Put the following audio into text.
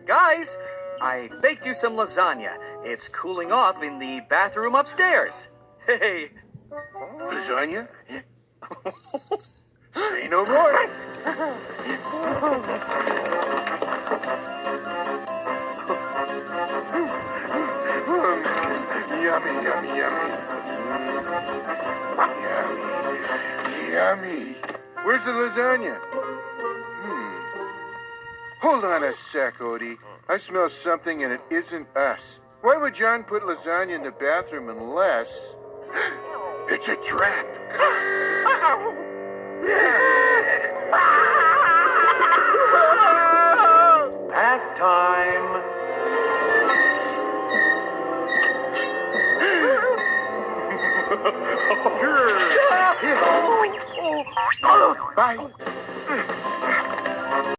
Guys, I baked you some lasagna. It's cooling off in the bathroom upstairs. Hey. Lasagna? Say no more. Yummy, yummy, yummy. Yummy, yummy. Where's the lasagna? Hold on a sec, Odie. I smell something and it isn't us. Why would John put lasagna in the bathroom unless... It's a trap.